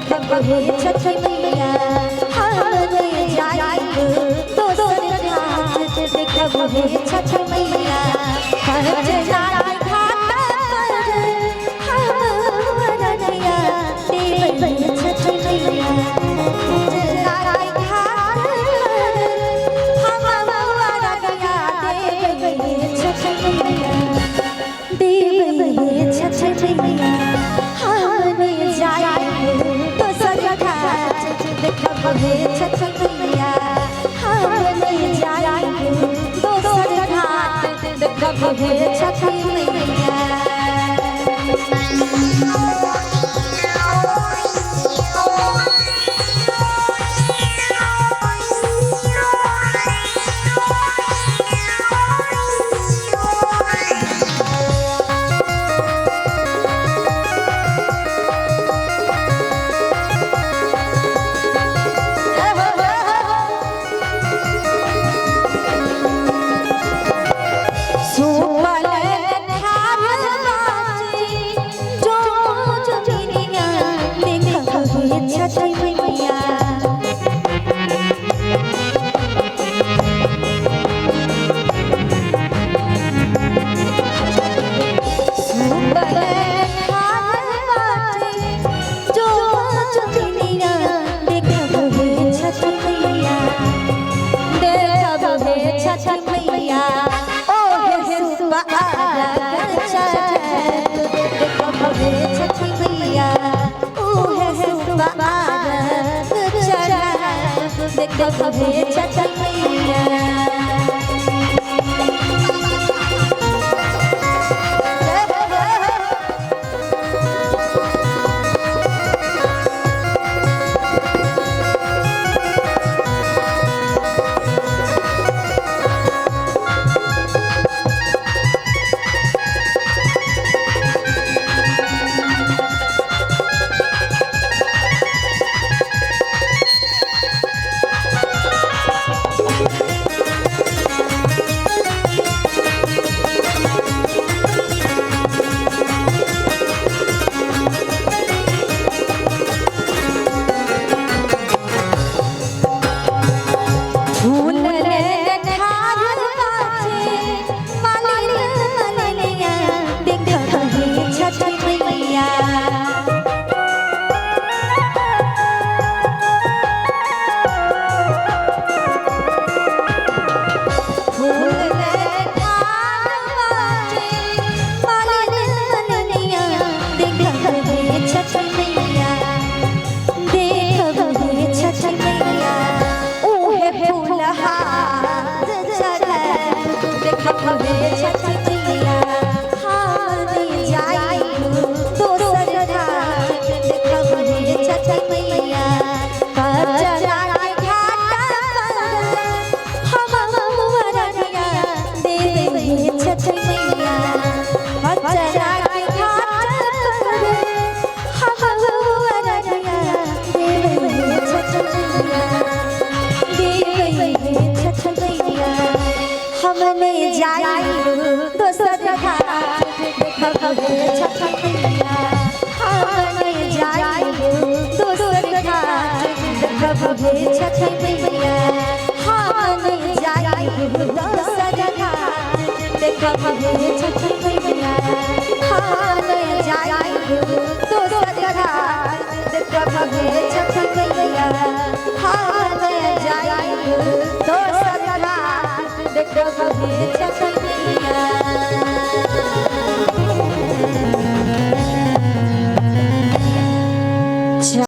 देखब हे छठ मैया हमने जाइब दोसर घाट देखब हे छठ मैया हर जाई घाट हमर रनिया देव हे छठ मैया जाई घाट हमर रनिया देव हे छठ मैया देव हे छठ मैया हमने जाइब दोसर घाट देखब हे छठ मैया हमने जाइब दोसर घाट देखब हे छठ मैया देखब हे छठ मैया हमने जाइब दोसर घाट देखब हे छठ मैया हमने जाइब दोसर घाट देखब हे छठ मैया हमने जाइब दोसर घाट देखब हे छठ मैया हमने जाइब दोसर घाट देखब हे छठ मैया हमने जाइब दोसर घाट देखब हे छठ